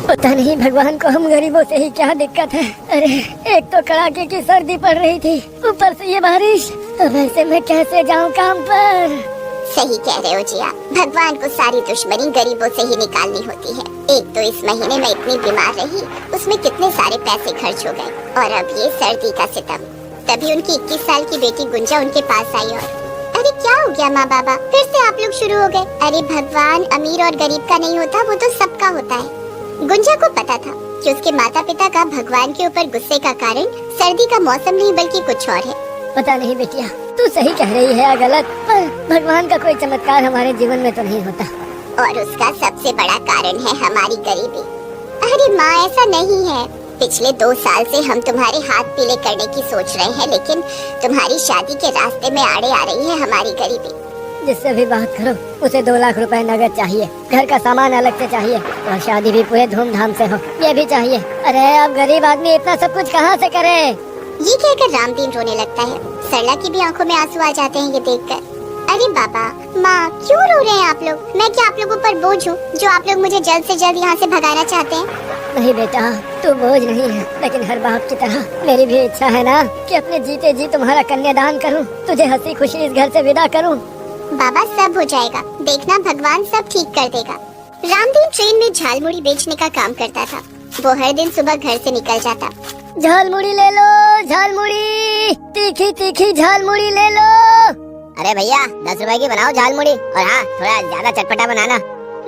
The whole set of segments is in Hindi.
पता नहीं भगवान को हम गरीबों से ही क्या दिक्कत है। अरे एक तो कड़ाके की सर्दी पड़ रही थी, ऊपर से ये बारिश, अब ऐसे मैं कैसे जाऊँ काम पर। सही कह रहे हो जिया, भगवान को सारी दुश्मनी गरीबों से ही निकालनी होती है। एक तो इस महीने में इतनी बीमार रही, उसमें कितने सारे पैसे खर्च हो गए, और अब ये सर्दी का सितम। तभी उनकी 21 साल की बेटी गुंजा उनके पास आई और अरे क्या हो गया माँ बाबा, फिर से आप लोग शुरू हो गए। अरे भगवान अमीर और गरीब का नहीं होता, वो तो सबका होता है। गुंजा को पता था कि उसके माता पिता का भगवान के ऊपर गुस्से का कारण सर्दी का मौसम नहीं बल्कि कुछ और है। पता नहीं बेटिया, तू सही कह रही है या गलत, पर भगवान का कोई चमत्कार हमारे जीवन में तो नहीं होता। और उसका सबसे बड़ा कारण है हमारी गरीबी। अरे माँ ऐसा नहीं है, पिछले 2 साल से हम तुम्हारे हाथ पीले करने की सोच रहे हैं, लेकिन तुम्हारी शादी के रास्ते में आड़े आ रही है हमारी गरीबी। जिससे भी बात करो उसे 2 लाख रुपए नगद चाहिए, घर का सामान अलग से चाहिए, और शादी भी पूरे धूमधाम से हो, ये भी चाहिए। अरे अब गरीब आदमी इतना सब कुछ कहाँ से करे। ये कहकर रामदीन रोने लगता है। सरला की भी आंखों में आंसू आ जाते हैं ये देखकर। अरे बाबा माँ क्यों रो रहे हैं आप लोग? मैं क्या आप लोगों पर बोझ हूँ जो आप लोग मुझे जल्द से जल्द यहाँ से भगाना चाहते हैं? नहीं बेटा, तू बोझ नहीं है, लेकिन हर बाप की तरह मेरी भी इच्छा है ना कि अपने जीते जी तुम्हारा कन्यादान करूँ, तुझे हंसी खुशी इस घर से विदा करूँ। बाबा सब हो जाएगा, देखना भगवान सब ठीक कर देगा। रामदीन ट्रेन में झालमुड़ी बेचने का काम करता था। वो हर दिन सुबह घर से निकल जाता। झालमुड़ी ले लो, झालमुड़ी, तीखी तीखी झालमुड़ी ले लो। अरे भैया 10 रुपए की बनाओ झालमुड़ी, और हाँ थोड़ा ज्यादा चटपटा बनाना।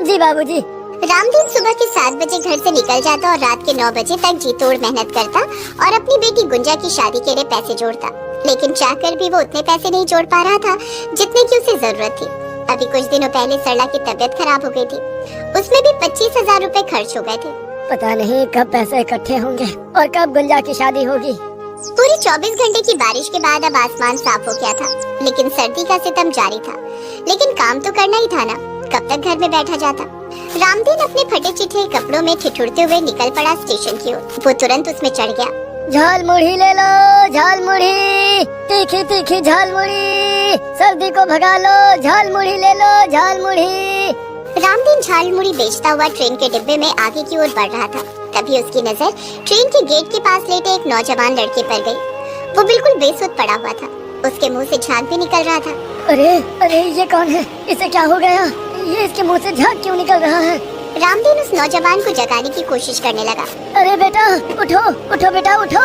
जी बाबूजी। रामदीन सुबह के 7 बजे घर से निकल जाता और रात के 9 बजे तक जी तोड़ मेहनत करता और अपनी बेटी गुंजा की शादी के लिए पैसे जोड़ता। लेकिन चाहकर भी वो उतने पैसे नहीं जोड़ पा रहा था जितने की उसे जरूरत थी। अभी कुछ दिनों पहले सरला की तबीयत खराब हो गई थी, उसमें भी 25,000 रुपए खर्च हो गए थे। पता नहीं कब पैसे इकट्ठे होंगे और कब गुंजा की शादी होगी। पूरी 24 घंटे की बारिश के बाद अब आसमान साफ हो गया था, लेकिन सर्दी का सितम जारी था। लेकिन काम तो करना ही था ना, कब तक घर में बैठा जाता। रामदीन अपने फटे चिट्ठे कपड़ों में ठिठुरते हुए निकल पड़ा स्टेशन की ओर। वो तुरंत उसमें चढ़ गया। झालमुड़ी ले लो, झालमुड़ी, तीखी तीखी झालमुड़ी, सर्दी को भगा लो, झालमुड़ी ले लो, झालमुड़ी। रामदीन झालमुड़ी बेचता हुआ ट्रेन के डिब्बे में आगे की ओर बढ़ रहा था। तभी उसकी नजर ट्रेन के गेट के पास लेटे एक नौजवान लड़के पर गई। वो बिल्कुल बेसुध पड़ा हुआ था, उसके मुंह से झाग भी निकल रहा था। अरे अरे ये कौन है? इसे क्या हो गया? ये इसके मुंह से झाग क्यों निकल रहा है? रामदीन उस नौजवान को जगाने की कोशिश करने लगा। अरे बेटा उठो, उठो बेटा उठो।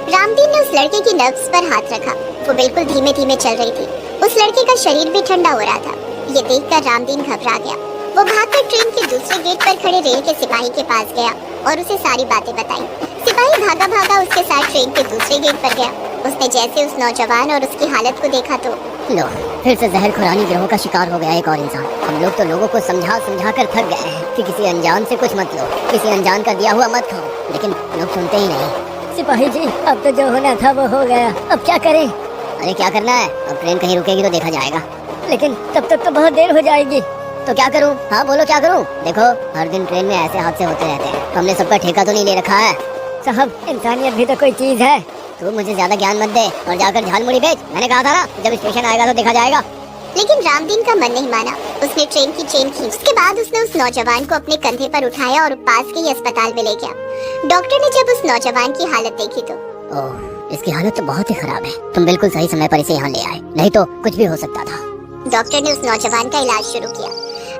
रामदीन ने उस लड़के की नब्ज पर हाथ रखा। वो बिल्कुल धीमे धीमे चल रही थी। उस लड़के का शरीर भी ठंडा हो रहा था। ये देखकर रामदीन घबरा गया। वो भागकर ट्रेन के दूसरे गेट पर खड़े रेल के सिपाही के पास गया और उसे सारी बातें बताई। सिपाही भागा भागा उसके साथ ट्रेन के दूसरे गेट पर गया। उसने जैसे उस नौजवान और उसकी हालत को देखा तो लो, फिर से जहर खुरानी गिरोह का शिकार हो गया एक और इंसान। हम लोग तो लोगों को समझा समझा कर थक गए हैं कि किसी अनजान से कुछ मत लो, किसी अनजान का दिया हुआ मत खाओ, लेकिन लोग सुनते ही नहीं। सिपाही जी अब तो जो होना था वो हो गया, अब क्या करें? अरे क्या करना है, अब ट्रेन कहीं रुकेगी तो देखा जाएगा। लेकिन तब तक तो बहुत देर हो जाएगी। तो क्या करूं? हाँ बोलो क्या करूं? देखो हर दिन ट्रेन में ऐसे हादसे होते रहते हैं, हमने सबका ठेका तो नहीं ले रखा है। साहब इंसानियत भी तो कोई चीज है। तू मुझे ज्यादा ज्ञान मत दे और जाकर झालमुड़ी बेच। मैंने कहा था ना जब स्टेशन आएगा तो देखा जाएगा। लेकिन रामदीन का मन नहीं माना। उसने ट्रेन की चेन खींची। उसके बाद उसने उस नौजवान को अपने कंधे पर उठाया और पास के ही अस्पताल में ले गया। डॉक्टर ने जब उस नौजवान की हालत देखी तो ओह, इसकी हालत तो बहुत ही खराब है। तुम बिल्कुल सही समय पर इसे यहाँ ले आए, नहीं तो कुछ भी हो सकता था। डॉक्टर ने उस नौजवान का इलाज शुरू किया।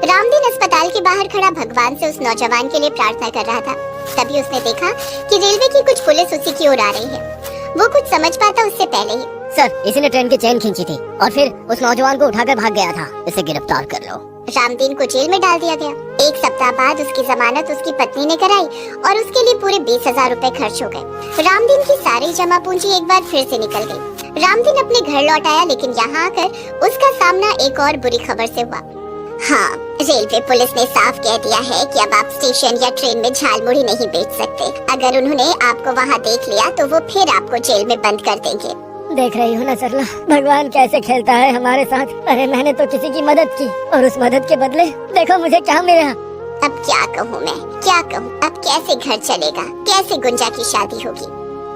रामदीन अस्पताल के बाहर खड़ा भगवान से उस नौजवान के लिए प्रार्थना कर रहा था। तभी उसने देखा कि रेलवे की कुछ पुलिस उसी की ओर आ रही है। वो कुछ समझ पाता उससे पहले ही सर, इसी ने ट्रेन की चेन खींची थी और फिर उस नौजवान को उठाकर भाग गया था। इसे गिरफ्तार कर लो। रामदीन को जेल में डाल दिया गया। 1 सप्ताह बाद उसकी जमानत उसकी पत्नी ने कराई और उसके लिए पूरे 20,000 रुपए खर्च हो गए। रामदीन की सारी जमा पूंजी एक बार फिर से निकल गई। रामदीन अपने घर लौट आया, लेकिन यहाँ आकर उसका सामना एक और बुरी खबर से हुआ। हाँ, रेलवे पुलिस ने साफ कह दिया है कि अब आप स्टेशन या ट्रेन में झालमुड़ी नहीं बेच सकते। अगर उन्होंने आपको वहाँ देख लिया तो वो फिर आपको जेल में बंद कर देंगे। देख रही हो ना सरला, भगवान कैसे खेलता है हमारे साथ। अरे मैंने तो किसी की मदद की और उस मदद के बदले देखो मुझे क्या मिला। अब क्या कहूँ मैं, क्या कहूँ? अब कैसे घर चलेगा, कैसे गुंजा की शादी होगी?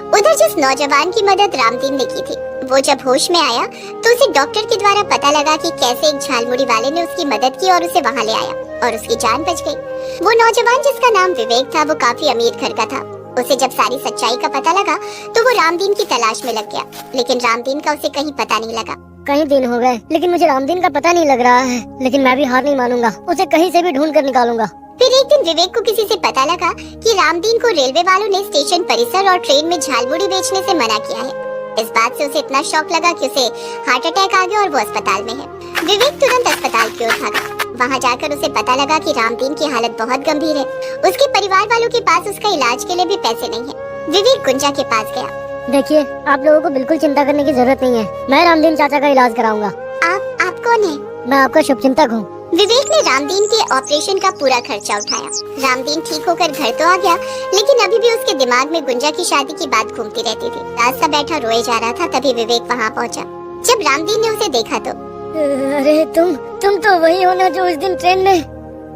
उधर जिस नौजवान की मदद रामदीन ने की थी, वो जब होश में आया तो उसे डॉक्टर के द्वारा पता लगा कि कैसे एक झालमुड़ी वाले ने उसकी मदद की और उसे वहाँ ले आया। और उसकी जान बच गई। वो नौजवान जिसका नाम विवेक था वो काफी अमीर घर का था। उसे जब सारी सच्चाई का पता लगा तो वो रामदीन की तलाश में लग गया, लेकिन रामदीन का उसे कहीं पता नहीं लगा। कई दिन हो गए लेकिन मुझे रामदीन का पता नहीं लग रहा है, लेकिन मैं भी हार नहीं मानूंगा, उसे कहीं से भी ढूंढ कर निकालूंगा। फिर एक दिन विवेक को किसी से पता लगा कि रामदीन को रेलवे वालों ने स्टेशन परिसर और ट्रेन में झालमुड़ी बेचने से मना किया है। इस बात से उसे इतना शौक लगा कि उसे हार्ट अटैक आ गया और वो अस्पताल में है। विवेक तुरंत अस्पताल की ओर भागा। वहाँ जाकर उसे पता लगा कि रामदीन की हालत बहुत गंभीर है। उसके परिवार वालों के पास उसका इलाज के लिए भी पैसे नहीं है। विवेक गुंजा के पास गया। देखिए, आप लोगों को बिल्कुल चिंता करने की जरूरत नहीं है, मैं रामदीन चाचा का इलाज कराऊंगा। आप कौन है? मैं आपका शुभचिंतक हूँ। विवेक ने रामदीन के ऑपरेशन का पूरा खर्चा उठाया। रामदीन ठीक होकर घर तो आ गया, लेकिन अभी भी उसके दिमाग में गुंजा की शादी की बात घूमती रहती थी। रास्ता बैठा रोए जा रहा था, तभी विवेक वहाँ पहुँचा। जब रामदीन ने उसे देखा तो अरे तुम तो वही हो ना जो उस दिन ट्रेन में।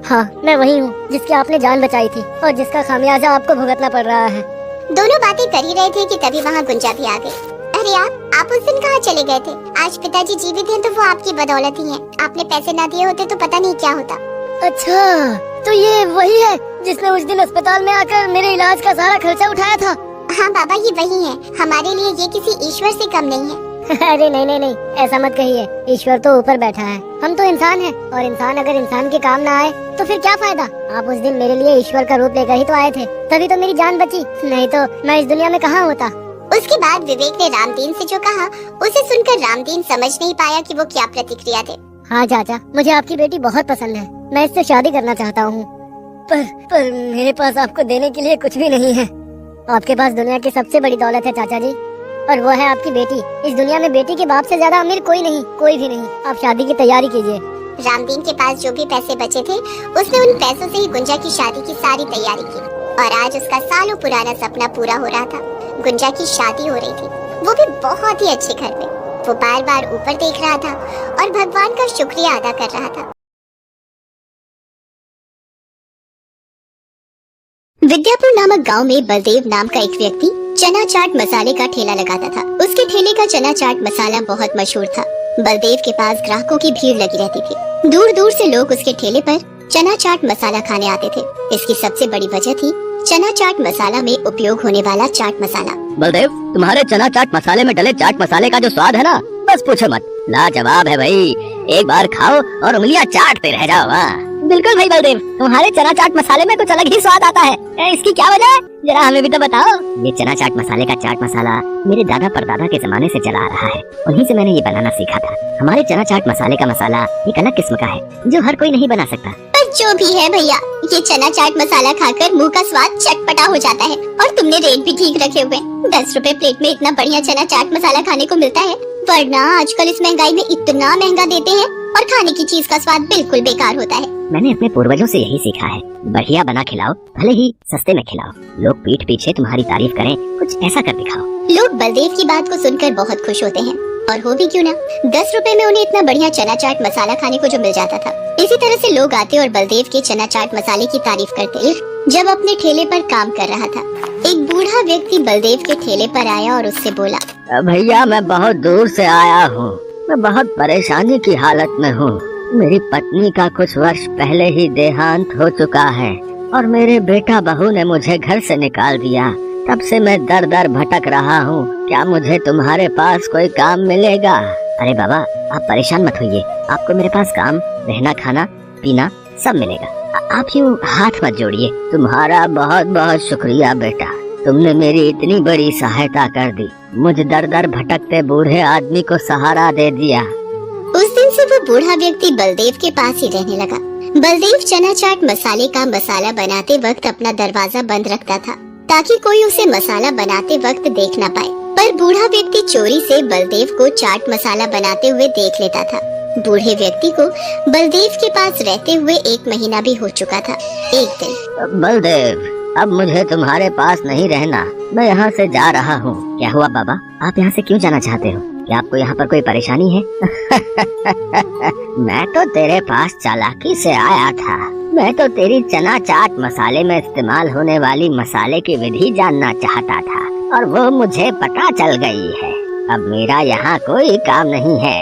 हाँ, मैं वही हूँ जिसकी आपने जान बचाई थी और जिसका खामियाजा आपको भुगतना पड़ रहा है। दोनों बातें कर ही रहे थे कि तभी वहाँ गुंजा भी आ गई। अरे आप उस दिन कहाँ चले गए थे? आज पिताजी जीवित हैं तो वो आपकी बदौलत ही हैं। आपने पैसे ना दिए होते तो पता नहीं क्या होता। अच्छा, तो ये वही है जिसने उस दिन अस्पताल में आकर मेरे इलाज का सारा खर्चा उठाया था? हाँ बाबा, ये वही है। हमारे लिए ये किसी ईश्वर से कम नहीं है। अरे नहीं, ऐसा मत कहिए। ईश्वर तो ऊपर बैठा है, हम तो इंसान हैं, और इंसान अगर इंसान के काम ना आए तो फिर क्या फायदा। आप उस दिन मेरे लिए ईश्वर का रूप लेकर ही तो आए थे, तभी तो मेरी जान बची, नहीं तो मैं इस दुनिया में कहाँ होता। उसके बाद विवेक ने रामदीन से जो कहा उसे सुनकर रामदीन समझ नहीं पाया कि वो क्या प्रतिक्रिया दे। हाँ चाचा, मुझे आपकी बेटी बहुत पसंद है, मैं इससे शादी करना चाहता हूँ, पर मेरे पास आपको देने के लिए कुछ भी नहीं है। आपके पास दुनिया की सबसे बड़ी दौलत है चाचा जी, और वो है आपकी बेटी। इस दुनिया में बेटी के बाप से ज्यादा अमीर कोई नहीं, कोई भी नहीं। आप शादी की तैयारी कीजिए। रामदीन के पास जो भी पैसे बचे थे उसने उन पैसों से ही गुंजा की शादी की सारी तैयारी की, और आज उसका सालों पुराना सपना पूरा हो रहा था। गुंजा की शादी हो रही थी, वो भी बहुत ही अच्छे घर में। वो बार बार ऊपर देख रहा था और भगवान का शुक्रिया अदा कर रहा था। विद्यापुर नामक गांव में बलदेव नाम का एक व्यक्ति चना चाट मसाले का ठेला लगाता था। उसके ठेले का चना चाट मसाला बहुत मशहूर था। बलदेव के पास ग्राहकों की भीड़ लगी रहती थी। दूर दूर से लोग उसके ठेले पर चना चाट मसाला खाने आते थे। इसकी सबसे बड़ी वजह थी चना चाट मसाला में उपयोग होने वाला चाट मसाला। बलदेव, तुम्हारे चना चाट मसाले में डले चाट मसाले का जो स्वाद है ना, बस पूछो मत, लाजवाब है भाई। एक बार खाओ और उंगलियां चाटते रह जाओ। वाह, बिल्कुल भाई बलदेव, तुम्हारे चना चाट मसाले में कुछ अलग ही स्वाद आता है। इसकी क्या वजह है, जरा हमें भी तो बताओ। ये चना चाट मसाले का चाट मसाला मेरे दादा परदादा के जमाने से चला आ रहा है, उन्हीं से मैंने ये बनाना सीखा था। हमारे चना चाट मसाले का मसाला एक अलग किस्म का है जो हर कोई नहीं बना सकता। पर जो भी है भैया, ये चना चाट मसाला खाकर मुंह का स्वाद चटपटा हो जाता है, और तुमने रेट भी ठीक रखे हुए। 10 रुपए प्लेट में इतना बढ़िया चना चाट मसाला खाने को मिलता है, वरना आजकल इस महंगाई में इतना महंगा देते हैं और खाने की चीज का स्वाद बिल्कुल बेकार होता है। मैंने अपने पूर्वजों से यही सीखा है, बढ़िया बना खिलाओ, भले ही सस्ते में खिलाओ। लोग पीठ पीछे तुम्हारी तारीफ करें, कुछ ऐसा कर दिखाओ। लोग बलदेव की बात को सुनकर बहुत खुश होते हैं, और हो भी क्यों ना। 10 रुपए में उन्हें इतना बढ़िया चना चाट मसाला खाने को जो मिल जाता था। इसी तरह से लोग आते और बलदेव के चना चाट मसाले की तारीफ करते। जब अपने ठेले पर काम कर रहा था, एक बूढ़ा व्यक्ति बलदेव के ठेले पर आया और उससे बोला, भैया मैं बहुत दूर से आया हूँ, मैं बहुत परेशानी की हालत में हूँ। मेरी पत्नी का कुछ वर्ष पहले ही देहांत हो चुका है और मेरे बेटा बहू ने मुझे घर से निकाल दिया। तब से मैं दर दर भटक रहा हूँ। क्या मुझे तुम्हारे पास कोई काम मिलेगा? अरे बाबा, आप परेशान मत होइए, आपको मेरे पास काम, रहना, खाना, पीना सब मिलेगा। आप यूँ हाथ मत जोड़िए। तुम्हारा बहुत बहुत शुक्रिया बेटा, तुमने मेरी इतनी बड़ी सहायता कर दी। मुझ दर दर भटकते बूढ़े आदमी को सहारा दे दिया। उस दिन से वो बूढ़ा व्यक्ति बलदेव के पास ही रहने लगा। बलदेव चना चाट मसाले का मसाला बनाते वक्त अपना दरवाजा बंद रखता था, ताकि कोई उसे मसाला बनाते वक्त देख न पाए। पर बूढ़ा व्यक्ति चोरी से बलदेव को चाट मसाला बनाते हुए देख लेता था। बूढ़े व्यक्ति को बलदेव के पास रहते हुए 1 महीना भी हो चुका था। एक दिन, बलदेव, अब मुझे तुम्हारे पास नहीं रहना, मैं यहाँ से जा रहा हूँ। क्या हुआ बाबा, आप यहाँ से क्यों जाना चाहते हो? क्या आपको यहाँ पर कोई परेशानी है? मैं तो तेरे पास चालाकी से आया था। मैं तो तेरी चना चाट मसाले में इस्तेमाल होने वाली मसाले की विधि जानना चाहता था, और वो मुझे पता चल गई है। अब मेरा यहाँ कोई काम नहीं है,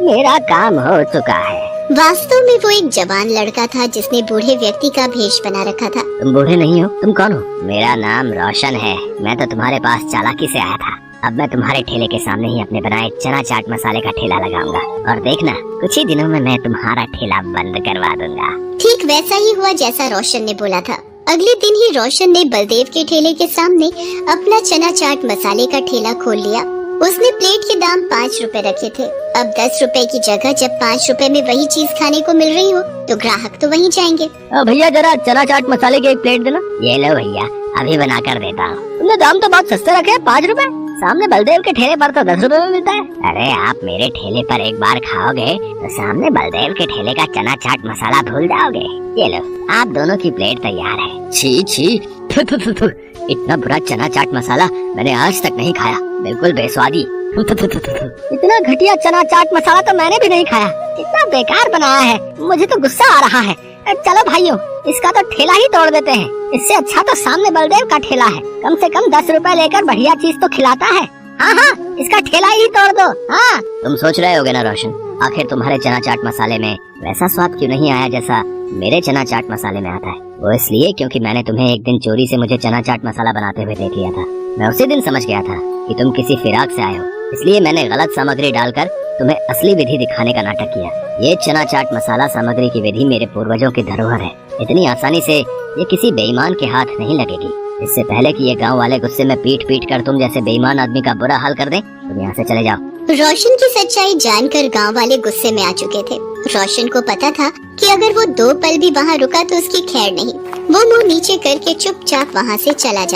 मेरा काम हो चुका है। वास्तव में वो एक जवान लड़का था जिसने बूढ़े व्यक्ति का भेष बना रखा था। तुम बूढ़े नहीं हो, तुम कौन हो? मेरा नाम रोशन है। मैं तो तुम्हारे पास चालाकी से आया था। अब मैं तुम्हारे ठेले के सामने ही अपने बनाए चना चाट मसाले का ठेला लगाऊंगा और देखना कुछ ही दिनों में मैं तुम्हारा ठेला बंद करवा दूंगा। ठीक वैसा ही हुआ जैसा रोशन ने बोला था। अगले दिन ही रोशन ने बलदेव के ठेले के सामने अपना चना चाट मसाले का ठेला खोल लिया। उसने प्लेट के दाम 5 रुपए रखे थे। अब 10 रुपए की जगह जब 5 रुपए में वही चीज खाने को मिल रही हो तो ग्राहक तो वहीं जाएंगे। भैया जरा चना चाट मसाले की एक प्लेट देना। ये लो भैया, अभी बना कर देता हूँ। तुमने दाम तो बहुत सस्ते रखे, 5 रुपए। सामने बलदेव के ठेले पर तो 10 रुपए में मिलता है। अरे आप मेरे ठेले पर एक बार खाओगे तो सामने बलदेव के ठेले का चना चाट मसाला भूल जाओगे। ये लो, आप दोनों की प्लेट तैयार है। छी छी, थु थु थु थु। इतना बुरा चना चाट मसाला मैंने आज तक नहीं खाया, बिल्कुल बेस्वादी। इतना घटिया चना चाट मसाला तो मैंने भी नहीं खाया। इतना बेकार बनाया है, मुझे तो गुस्सा आ रहा है। चलो भाइयों, इसका तो ठेला ही तोड़ देते हैं। इससे अच्छा तो सामने बलदेव का ठेला है, कम से कम 10 रुपए लेकर बढ़िया चीज तो खिलाता है। हाँ हाँ, इसका ठेला ही तोड़ दो। हाँ, तुम सोच रहे होगे ना रोशन, आखिर तुम्हारे चना चाट मसाले में वैसा स्वाद क्यों नहीं आया जैसा मेरे चना चाट मसाले में आता है? वो इसलिए क्योंकि मैंने तुम्हें एक दिन चोरी से मुझे चना चाट मसाला बनाते हुए देख लिया था। मैं उसी दिन समझ गया था कि तुम किसी फिराक से आए हो, इसलिए मैंने गलत सामग्री डालकर तुम्हें असली विधि दिखाने का नाटक किया। ये चना चाट मसाला सामग्री की विधि मेरे पूर्वजों की धरोहर है। इतनी आसानी से ये किसी बेईमान के हाथ नहीं लगेगी। इससे पहले कि ये गांव वाले गुस्से में पीट पीट कर तुम जैसे बेईमान आदमी का बुरा हाल कर दें, तुम यहाँ से चले जाओ। रोशन की सच्चाई जानकर गांव वाले गुस्से में आ चुके थे। रोशन को पता था कि अगर वो 2 पल भी वहाँ रुका तो उसकी खैर नहीं। वो मुंह नीचे करके चुपचाप वहाँ से चला जाता।